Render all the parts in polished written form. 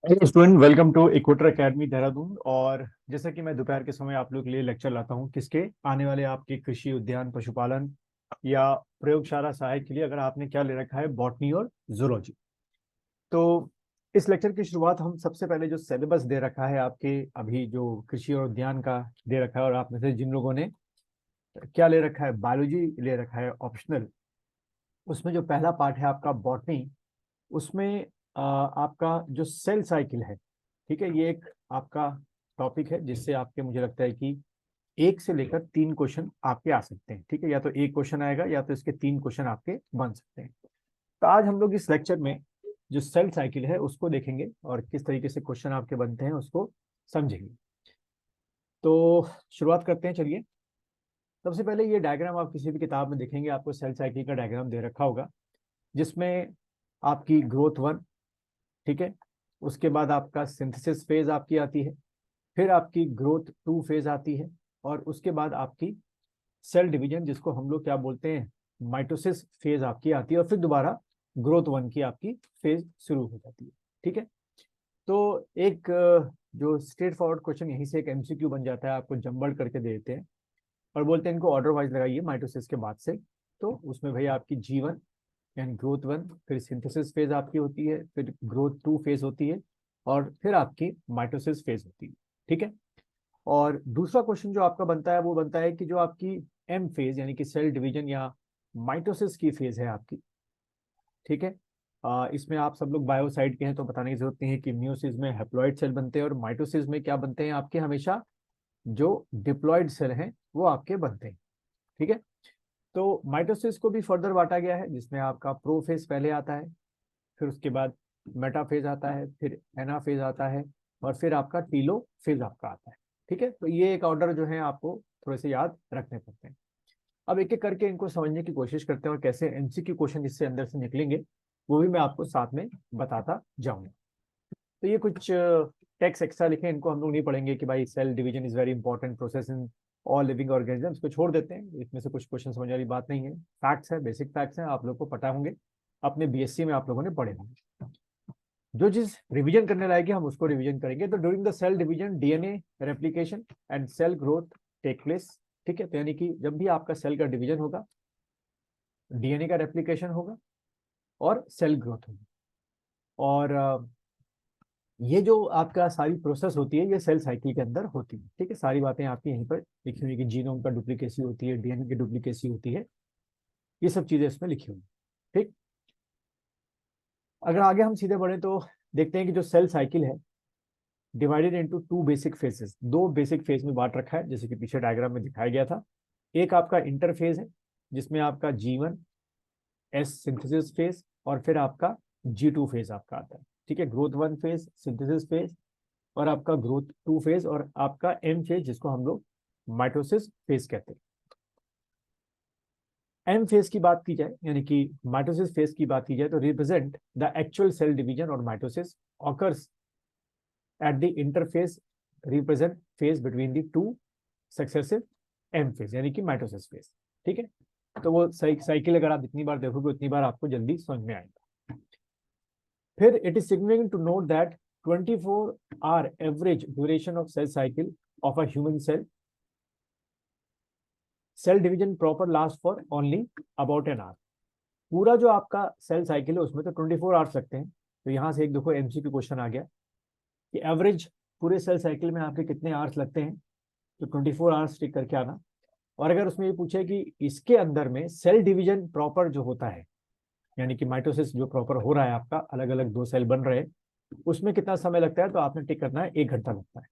Student, welcome to Equator Academy Dehradun. और जैसा कि मैं दोपहर के समय आप लोग के लिए लेक्चर लाता हूं किसके आने वाले आपके कृषि उद्यान पशुपालन या प्रयोगशाला सहायक के लिए, अगर आपने क्या ले रखा है बॉटनी और जूलॉजी। तो इस लेक्चर की शुरुआत हम सबसे पहले जो सिलेबस दे रखा है आपके अभी जो कृषि और उद्यान का दे रखा है, और आप में से जिन लोगों ने क्या ले रखा है बायोलॉजी ले रखा है ऑप्शनल, उसमें जो पहला पार्ट है आपका बॉटनी, उसमें आपका जो सेल साइकिल है, ठीक है, ये एक आपका टॉपिक है जिससे आपके मुझे लगता है कि एक से लेकर तीन क्वेश्चन आपके आ सकते हैं। ठीक है, या तो एक क्वेश्चन आएगा या तो इसके तीन क्वेश्चन आपके बन सकते हैं। तो आज हम लोग इस लेक्चर में जो सेल साइकिल है उसको देखेंगे और किस तरीके से क्वेश्चन आपके बनते हैं उसको समझेंगे। तो शुरुआत करते हैं, चलिए। सबसे पहले ये डायग्राम आप किसी भी किताब में देखेंगे, आपको सेल साइकिल का डायग्राम दे रखा होगा, जिसमें आपकी ग्रोथ वन, ठीक है, उसके बाद आपका सिंथेसिस फेज आपकी आती है, फिर आपकी ग्रोथ टू फेज आती है, और उसके बाद आपकी सेल डिवीजन जिसको हम लोग क्या बोलते हैं माइटोसिस फेज आपकी आती है, और फिर दोबारा ग्रोथ वन की आपकी फेज शुरू हो जाती है। ठीक है, तो एक जो स्ट्रेट फॉरवर्ड क्वेश्चन यहीं से एक एमसीक्यू बन जाता है, आपको जम्बल करके दे देते हैं और बोलते हैं इनको ऑर्डर वाइज लगाइए माइटोसिस के बाद से। तो उसमें भैया आपकी जीवन यानी ग्रोथ वन, फिर सिंथेसिस फेज आपकी होती है, फिर ग्रोथ टू फेज होती है, और फिर आपकी माइटोसिस फेज होती है। ठीक है, और दूसरा क्वेश्चन जो आपका बनता है वो बनता है कि जो आपकी एम फेज यानी कि सेल डिवीजन या माइटोसिस की फेज है आपकी, ठीक है, इसमें आप सब लोग बायो साइड के हैं तो बताने की जरूरत नहीं है कि मियोसिस में हैप्लॉइड सेल बनते हैं और माइटोसिस में क्या बनते हैं आपके हमेशा जो डिप्लॉइड सेल हैं वो आपके बनते हैं। ठीक है, तो माइटोसिस को भी फर्दर बांटा गया है जिसमें आपका प्रोफेज पहले आता है, फिर उसके बाद मेटाफेज आता है, फिर एनाफेज आता है, और फिर आपका टीलो फेज आपका आता है। ठीक है, तो ये एक ऑर्डर जो है आपको थोड़े से याद रखने पड़ते हैं। अब एक एक करके इनको समझने की कोशिश करते हैं और कैसे एमसीक्यू क्वेश्चन इससे अंदर से निकलेंगे वो भी मैं आपको साथ में बताता जाऊंगा। तो ये कुछ टेक्स्ट एक्स्ट्रा लिखे, इनको हम लोग नहीं पढ़ेंगे कि भाई cell division is very important process in all living organisms को छोड़ देते हैं, इसमें से कुछ क्वेश्चन समझने वाली बात नहीं है। फैक्ट्स है, बेसिक फैक्ट्स हैं, आप लोग को पता होंगे, अपने बीएससी में आप लोगों ने पढ़े होंगे। जो चीज रिवीजन करने लायक है हम उसको रिवीजन करेंगे। तो during the cell division DNA replication and cell growth take place. ठीक है, तो यानी कि जब भी आपका सेल का डिवीजन होगा, डीएनए का रेप्लिकेशन होगा और सेल ग्रोथ होगी। और ये जो आपका सारी प्रोसेस होती है ये सेल साइकिल के अंदर होती है। ठीक है, सारी बातें आपकी यहीं पर लिखी हुई कि जीनोम का डुप्लीकेसी होती है, डीएनए की डुप्लीकेसी होती है, ये सब चीजें इसमें लिखी हुई। ठीक, अगर आगे हम सीधे बढ़े तो देखते हैं कि जो सेल साइकिल है divided into two basic phases, दो बेसिक फेज में बांट रखा है जैसे कि पीछे डायग्राम में दिखाया गया था। एक आपका इंटरफेज है जिसमें आपका G1 एस सिंथेसिस फेज, और फिर आपका G2 फेज आपका आता है। ठीक है, growth one phase, synthesis phase, और आपका ग्रोथ टू फेज, और आपका एम फेज जिसको हम लोग माइटोसिस फेज कहते हैं। एम फेज की बात की जाए यानी कि माइटोसिस फेज की बात की जाए तो represent the actual cell division और mitosis occurs at the interface, represent phase between the two successive M phase यानी कि माइटोसिस फेज। ठीक है, तो वो साइकिल अगर आप जितनी बार देखोगे उतनी बार आपको जल्दी समझ में आएगा। फिर it is significant to note that 24 hour average duration of cell cycle of a human cell, cell division proper last for only about an hour. पूरा जो आपका सेल साइकिल है उसमें तो 24 आवर्स लगते हैं। तो यहाँ से एक देखो एमसीक्यू क्वेश्चन आ गया कि एवरेज पूरे सेल साइकिल में आपके कितने आवर्स लगते हैं, तो 24 आवर्स टिक करके आना। और अगर उसमें ये पूछे कि इसके अंदर में सेल डिवीजन प्रॉपर जो होता है यानी कि माइटोसिस जो प्रॉपर हो रहा है आपका, अलग अलग दो सेल बन रहे हैं, उसमें कितना समय लगता है, तो आपने टिक करना है 1 घंटा लगता है।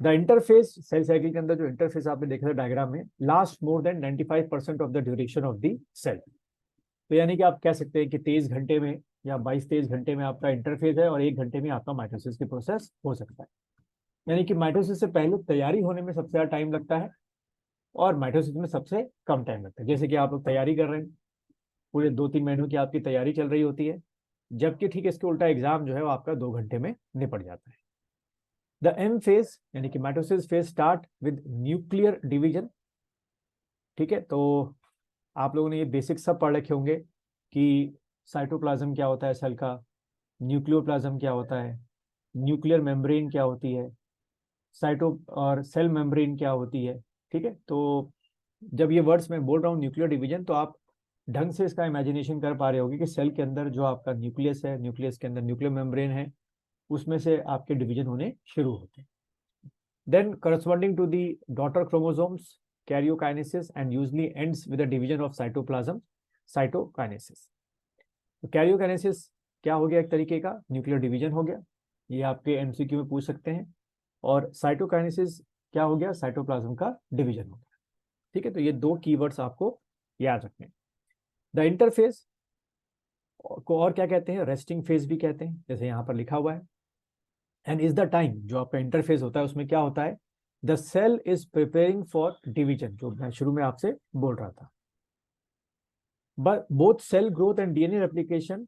द इंटरफेस सेल साइकिल के अंदर जो इंटरफेस आपने देखा था डायग्राम में, last more than 95% of the duration of the cell. तो यानी कि आप कह सकते हैं कि 23 घंटे में या 22-23 घंटे में आपका इंटरफेज है और 1 घंटे में आपका माइटोसिस की प्रोसेस हो सकता है। यानी कि माइटोसिस से पहले तैयारी होने में सबसे ज्यादा टाइम लगता है और माइटोसिस में सबसे कम टाइम लगता है। जैसे कि आप लोग तैयारी कर रहे हैं, पूरे 2-3 महीनों की आपकी तैयारी चल रही होती है, जबकि ठीक इसके उल्टा एग्जाम जो है वो आपका 2 घंटे में निपट जाता है। द एम फेज यानी कि mitosis phase start with nuclear division. ठीक है, तो आप लोगों ने ये बेसिक सब पढ़ रखे होंगे कि साइटोप्लाज्म क्या होता है सेल का, न्यूक्लियोप्लाज्म क्या होता है, न्यूक्लियर मेम्ब्रेन क्या होती है, साइटो और सेल मेम्ब्रेन क्या होती है। ठीक है, तो जब ये वर्ड्स मैं बोल रहा हूँ न्यूक्लियर डिवीजन, तो आप ढंग से इसका इमेजिनेशन कर पा रहे होगे कि सेल के अंदर जो आपका न्यूक्लियस है, न्यूक्लियस के अंदर न्यूक्लियर मेम्ब्रेन है, उसमें से आपके डिवीजन होने शुरू होते हैं। Then corresponding to the daughter chromosomes karyokinesis and usually ends with the division of cytoplasm, cytokinesis. तो कैरियोकाइनेसिस क्या हो गया, एक तरीके का न्यूक्लियर डिवीजन हो गया, ये आपके एमसीक्यू में पूछ सकते हैं। और साइटोकाइनेसिस क्या हो गया, साइटोप्लाज्म का डिवीजन हो गया। ठीक है, तो ये दो कीवर्ड्स आपको याद रखने हैं। द इंटरफेस को और क्या कहते हैं, रेस्टिंग फेज भी कहते हैं, जैसे यहाँ पर लिखा हुआ है। एंड इज द टाइम, जो आपका इंटरफेस होता है उसमें क्या होता है, the cell is preparing for division, जो मैं शुरू में आपसे बोल रहा था। But both cell growth and DNA replication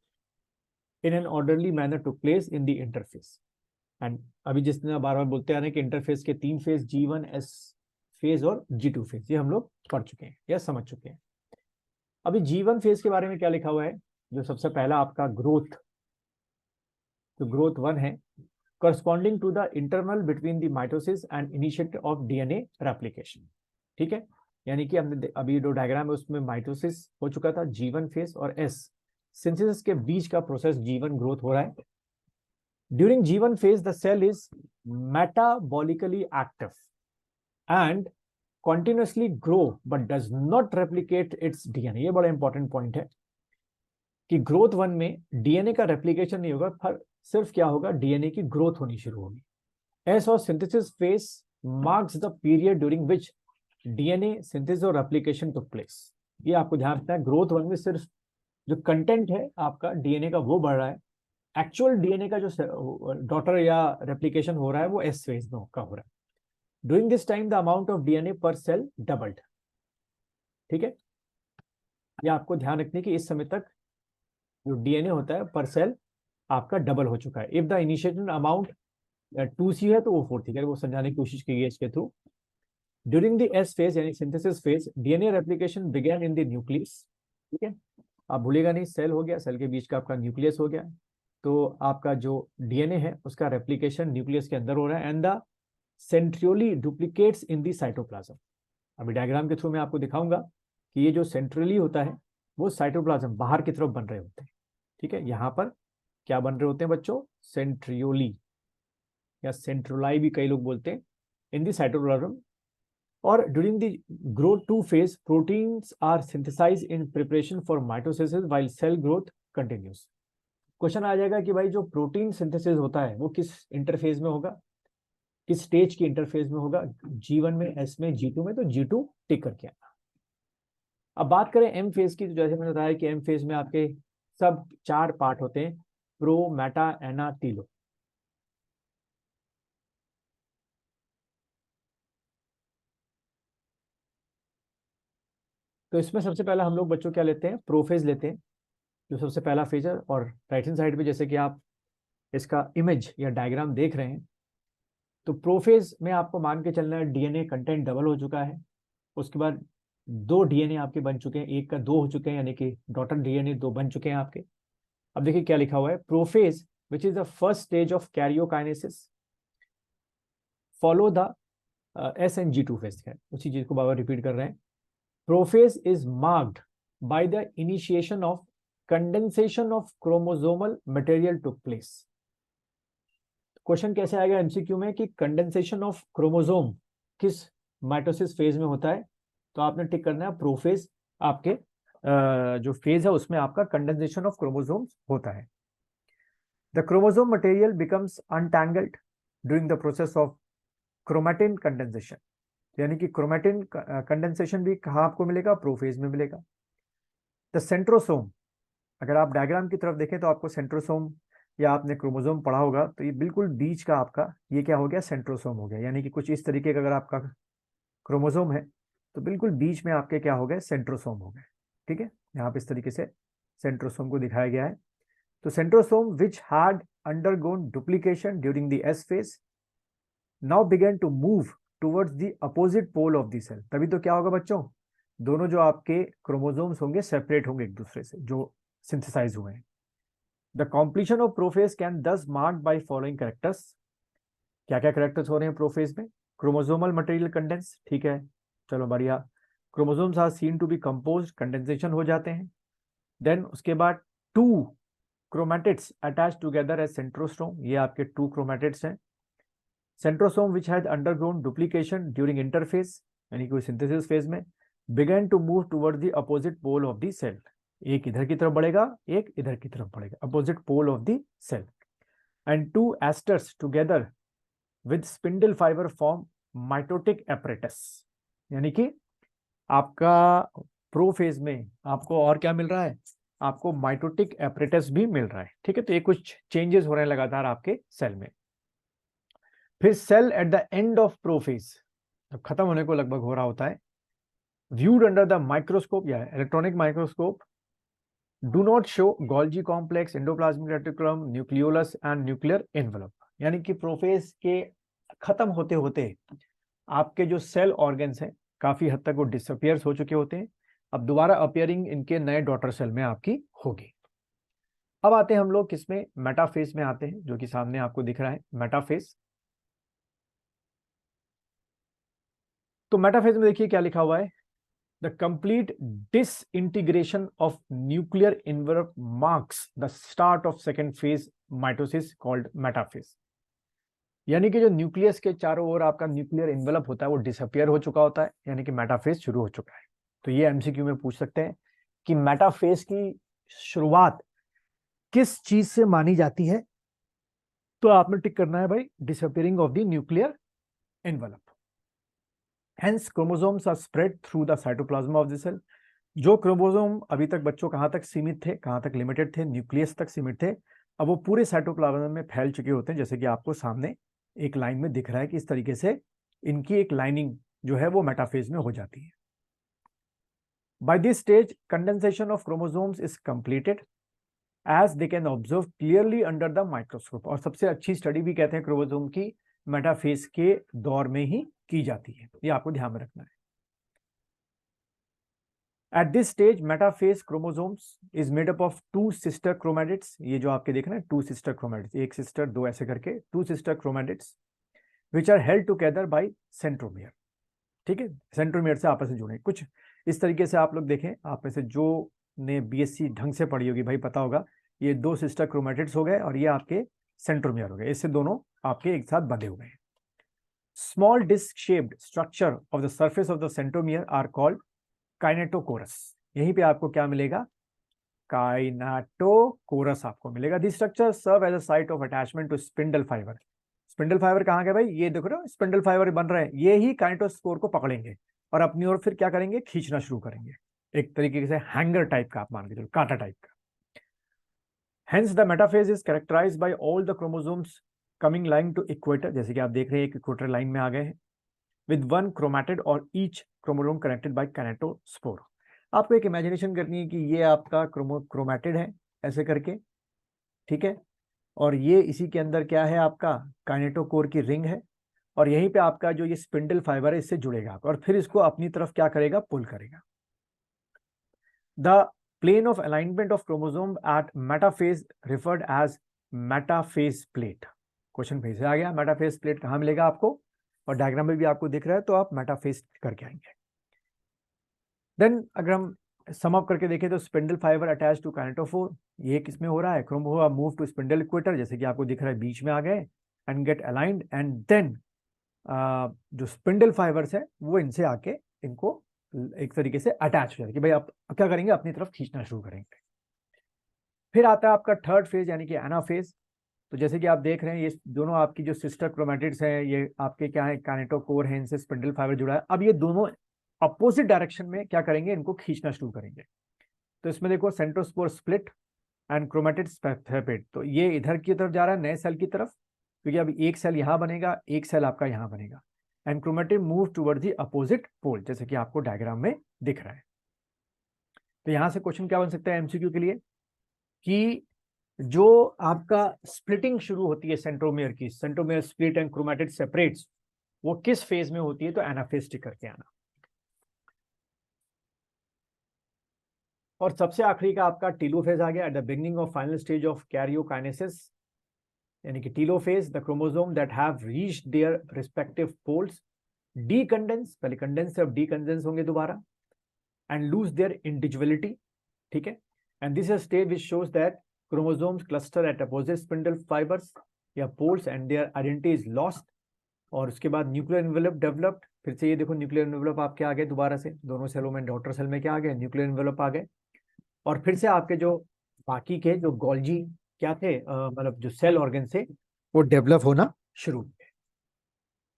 in an orderly manner to place in the interphase. And अभी जिस तरह बार बार बोलते आ रहे हैं कि इंटरफेस के 3 फेज, G1, S फेज और G2 फेज, ये हम लोग पढ़ चुके हैं या समझ चुके हैं। अभी G1 फेज के बारे में क्या लिखा हुआ है, जो सबसे पहला आपका ग्रोथ, जो ग्रोथ 1 है, corresponding to the interval between the mitosis and initiation of DNA replication। ठीक है, यानी कि हमने अभी जो डायग्राम है उसमें माइटोसिस हो चुका था, G1 फेज, और S सिंथेसिस के बीच का प्रोसेस G1 ग्रोथ हो रहा है। During G1 phase the cell is metabolically active and continuously grow but does not replicate its DNA। ये बड़ा इंपॉर्टेंट पॉइंट है कि ग्रोथ 1 में डीएनए का रेप्लिकेशन नहीं होगा, पर सिर्फ क्या होगा, डीएनए की ग्रोथ होनी शुरू होगी। एस और synthesis phase marks the period during which DNA synthesis और रेप्लिकेशन टुक प्लेस। ये आपको ध्यान रखना है, ग्रोथ 1 में सिर्फ जो कंटेंट है आपका डीएनए का वो बढ़ रहा है, एक्चुअल डीएनए का जो डॉटर या रेप्लिकेशन हो रहा है वो एस फेज में का हो रहा है। During this time the amount of DNA पर सेल डबल्ड। ठीक है, ये आपको ध्यान रखने की इस समय तक जो डीएनए होता है पर सेल आपका डबल हो चुका है। If the initiation amount 2C है तो वो 4 थी, वो समझाने की कोशिश की है इसके through. During the S phase यानी synthesis phase DNA replication begin in the nucleus. ठीक है, आप भूलेगा नहीं, सेल हो गया, सेल के बीच का आपका न्यूक्लियस हो गया, तो आपका जो डीएनए है उसका रेप्लिकेशन न्यूक्लियस के अंदर हो रहा है and the centrioles duplicates in the cytoplasm. अभी डायग्राम के थ्रू मैं आपको दिखाऊंगा कि ये जो सेंट्रली होता है वो साइटोप्लाज्म बाहर की तरफ बन रहे होते हैं। ठीक है, यहाँ पर क्या बन रहे होते हैं बच्चों, सेंट्रियोली या सेंट्रोलाई भी कई लोग बोलते हैं, इन दी साइटोप्लाज्म। और during the growth 2 phase proteins are synthesize in preparation for mitosis while cell growth continues. Question आ जाएगा कि भाई जो प्रोटीन सिंथेसिस होता है वो किस इंटरफेज में होगा, किस स्टेज की इंटरफेज में होगा, G1 में, S में, G2 में, तो G2 टिक करके आना। अब बात करें एम फेज की, तो जैसे मैंने बताया कि एम फेज में आपके सब 4 पार्ट होते हैं, प्रो, मेटा, एना, टीलो। तो इसमें सबसे पहला हम लोग बच्चों क्या लेते हैं, प्रोफेज लेते हैं, जो सबसे पहला फेज है। और राइट हैंड साइड पे जैसे कि आप इसका इमेज या डायग्राम देख रहे हैं, तो प्रोफेज में आपको मान के चलना है डीएनए कंटेंट डबल हो चुका है, उसके बाद 2 डीएनए आपके बन चुके हैं, एक का 2 हो चुके हैं, यानी कि डॉटर डीएनए 2 बन चुके हैं आपके। अब देखिए क्या लिखा हुआ है, prophase which is the first stage of karyokinesis follow the SN G2 phase है, उसी चीज को बार बार रिपीट कर रहे हैं। Prophase is marked by the initiation of condensation of chromosomal material took place. Question कैसे आएगा एमसीक्यू में कि कंडेंसेशन ऑफ क्रोमोसोम किस माइटोसिस फेज में होता है, तो आपने टिक करना है प्रोफेज, आपके जो फेज है उसमें आपका कंडेंसेशन ऑफ क्रोमोसोम्स होता है। The chromosome material becomes untangled during the process of chromatin condensation, यानी कि क्रोमैटिन कंडेंसेशन भी कहाँ आपको मिलेगा, प्रोफेज में मिलेगा। द सेंट्रोसोम, अगर आप डायग्राम की तरफ देखें तो आपको सेंट्रोसोम या आपने क्रोमोसोम पढ़ा होगा, तो ये बिल्कुल बीच का आपका ये क्या हो गया, सेंट्रोसोम हो गया, यानी कि कुछ इस तरीके का अगर आपका क्रोमोसोम है तो बिल्कुल बीच में आपके क्या हो गए, सेंट्रोसोम हो गए। ठीक है, यहाँ पे इस तरीके से सेंट्रोसोम को दिखाया गया है। तो centrosome which had undergone duplication during the S phase now begin to move towards the opposite pole of the cell. तभी तो क्या होगा बच्चों, दोनों जो आपके क्रोमोसोम्स होंगे सेपरेट होंगे एक दूसरे से, जो सिंथेसाइज हुए हैं। The completion of prophase can दस मार्क्ड बाय फॉलोइंग कैरेक्टर्स। क्या क्या कैरेक्टर्स हो रहे हैं प्रोफेज में? क्रोमोसोमल मटेरियल कंडेंस, ठीक है, चलो बढ़िया। Chromosomes are seen to be compose, condensation हो जाते हैं। देन उसके बाद two chromatids attach together as centrosome, ये आपके टू क्रोमैटिड्स हैं। Centrosome which has undergone duplication during interphase, यानी कि सिंथेसिस फेज में, begin to move toward the opposite pole of the cell. एक इधर की तरफ बढ़ेगा, एक इधर की तरफ बढ़ेगा, opposite pole of the cell. And two asters together with spindle fibre form mitotic apparatus, यानी कि आपका प्रोफेज में आपको और क्या मिल रहा है? आपको माइटोटिक एपरेटस भी मिल रहा है, ठीक है। तो ये कुछ चेंजेस हो रहे हैं लगातार आपके सेल में। फिर cell at the end of prophase, जब खत्म होने को लगभग हो रहा होता है, viewed under the microscope या electronic microscope, do not show Golgi complex, endoplasmic reticulum, nucleolus and nuclear envelope। यानी कि प्रोफेज के खत्म होते होते आपके जो सेल ऑर्गन्स हैं काफी हद तक वो डिसअपियर्स हो चुके होते हैं। अब दोबारा अपियरिंग इनके नए डॉटर सेल में आपकी होगी। अब आते हैं हम लोग किसमें? मेटाफेज में आते हैं, जो कि सामने आपको दिख रहा है मेटाफेज। तो मेटाफेज में देखिए क्या लिखा हुआ है, the complete disintegration of nuclear envelope marks the start of second phase mitosis called metaphase। यानी कि जो न्यूक्लियस के चारों ओर आपका न्यूक्लियर एनवेलप होता है वो डिसअपियर हो चुका होता है, यानी कि मेटाफेज शुरू हो चुका है। तो ये एमसीक्यू में पूछ सकते हैं कि मेटाफेज की शुरुआत किस चीज से मानी जाती है? तो आपने टिक करना है भाई, disappearing of the nuclear envelope. Hence chromosomes are spread through the cytoplasm of the cell। जो क्रोमोसोम अभी तक बच्चों कहां तक सीमित थे, कहां तक लिमिटेड थे? न्यूक्लियस तक सीमित थे। अब वो पूरे साइटोप्लाज्म में फैल चुके होते हैं, जैसे कि आपको सामने एक लाइन में दिख रहा है कि इस तरीके से इनकी एक लाइनिंग जो है वो मेटाफेज में हो जाती है। By this stage condensation of chromosomes is completed as they can observe clearly under the microscope. और सबसे अच्छी स्टडी भी कहते हैं क्रोमोसोम की मेटाफेज के दौर में ही की जाती है, ये आपको ध्यान में रखना है। At this stage, metaphase chromosomes is made up of two sister chromatids। ये जो आपके देख रहे हैं टू सिस्टर क्रोमैटिड्स, एक सिस्टर दो ऐसे करके two sister chromatids which are held together by centromere। ठीक है, सेंट्रोमियर से आपस में जुड़े। कुछ इस तरीके से आप लोग देखें, आप में से जो ने बीएससी ढंग से पढ़ी होगी भाई पता होगा, ये दो सिस्टर क्रोमैटिड्स हो गए और ये आपके सेंट्रोमियर हो गए, इससे दोनों आपके एक साथ बंधे हुए हैं। Small disc shaped structure of the surface of the centromere are called kinetochores. यहीं पे आपको क्या मिलेगा? काइनेटोकोरस आपको मिलेगा। This structure serve as a site of attachment to spindle fibre. Spindle fibre कहाँ गए भाई? ये देखो ना, स्पिंडल फाइबर बन रहे हैं, ये ही काइनेटोस्पोर को पकड़ेंगे और अपनी ओर फिर क्या करेंगे? खींचना शुरू करेंगे, एक तरीके से हैंगर टाइप का आप मान के चलो, कांटा टाइप का। Hence the metaphase is characterized by all the chromosomes coming line to equator, जैसे कि आप देख रहे हैं कि इक्वेटर लाइन में आ गए हैं, with one chromatid or each chromosome connected by kinetospore। आपको एक इमेजिनेशन करनी है कि ये आपका क्रोमैटिड है ऐसे करके, ठीक है, और ये इसी के अंदर क्या है? आपका काइनेटोकोर की रिंग है, और यहीं पे आपका जो ये स्पिंडल फाइबर है इससे जुड़ेगा और फिर इसको अपनी तरफ क्या करेगा? पुल करेगा। The plane of alignment of chromosome at metaphase referred as metaphase plate. Question फिर से आ गया, मेटाफेज प्लेट कहाँ मिलेगा आपको? और डायग्राम में भी आपको दिख रहा है, तो आप मेटाफेज करके आएंगे। देन अगर हम सम अप करके देखें तो spindle fibre attach to kinetochore, ये किसमें हो रहा है? Chromosome move to spindle equator, जैसे कि आपको दिख रहा है बीच में आ गए, and get aligned, and then जो स्पिंडल फाइबर्स है वो इनसे आके इनको एक तरीके से अटैच हो जाए कि भाई आप क्या करेंगे? अपनी तरफ खींचना शुरू करेंगे। फिर आता है आपका थर्ड फेज यानी कि एनाफेज। तो जैसे कि आप देख रहे हैं ये दोनों आपकी जो सिस्टर क्रोमैटिड्स हैं ये आपके क्या है? काइनेटोकोर है, इनसे स्पिंडल फाइबर जुड़ा है। अब ये दोनों अपोजिट डायरेक्शन में क्या करेंगे? इनको खींचना शुरू करेंगे। तो इसमें देखो सेंट्रोस्पोर स्प्लिट एंड क्रोमैटिड सेपरेट, तो ये इधर की तरफ जा रहा है नए सेल की तरफ, क्योंकि अब एक सेल यहाँ बनेगा, एक सेल आपका यहाँ बनेगा, and chromatid move toward the opposite pole, जैसे कि आपको डायग्राम में दिख रहा है। तो यहां से क्वेश्चन क्या बन सकता है एमसीक्यू के लिए कि जो आपका स्प्लिटिंग शुरू होती है सेंट्रोमियर की, centromere split and chromatid separates, वो किस फेज में होती है? तो एनाफेज टिक करके आना। और सबसे आखिरी का आपका टीलोफेज आ गया at the beginning of final stage of karyokinesis, यानी कि telophase the chromosome that have reached their respective poles decondense, पहले कंडेंस से अब डीकंडेंस होंगे दोबारा, एंड लूज देयर इंडिविजुअलिटी, ठीक है। And this is stage which shows that chromosomes cluster at opposite spindle fibres या poles and their identity is lost. और उसके बाद न्यूक्लियर एनवेलप डेवलप्ड, फिर से ये देखो न्यूक्लियर एनवेलप आपके आ गए दोबारा से, दोनों सेलों में डॉटर सेल में क्या आ गए, न्यूक्लियर एनवेलप आ गए। और फिर से आपके जो बाकी के जो गोल्जी क्या थे, मतलब जो सेल ऑर्गन से वो डेवलप होना शुरू हुए।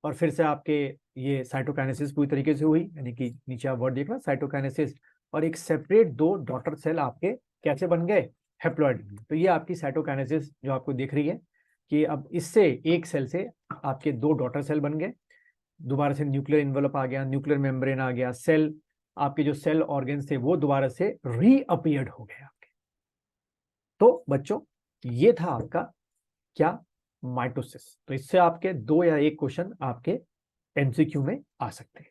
और फिर से आपके ये साइटोकाइनेसिस पूरी तरीके से हुई, यानी कि नीचे आप वर्ड देखना साइटोकाइनेसिस, और एक सेपरेट दो डॉटर सेल आपके कैसे बन गए, हेप्लॉइड। तो ये आपकी साइटोकाइनेसिस जो आपको दिख रही है कि अब इससे एक सेल से आपके दो डॉटर सेल बन गए, दोबारा से न्यूक्लियर इन्वेलप आ गया, न्यूक्लियर मेम्ब्रेन आ गया, सेल आपके जो सेल ऑर्गन थे वो दोबारा से रीअपियर्ड हो गए आपके। तो बच्चों ये था आपका क्या, माइटोसिस। तो इससे आपके दो या एक क्वेश्चन आपके एमसीक्यू में आ सकते हैं।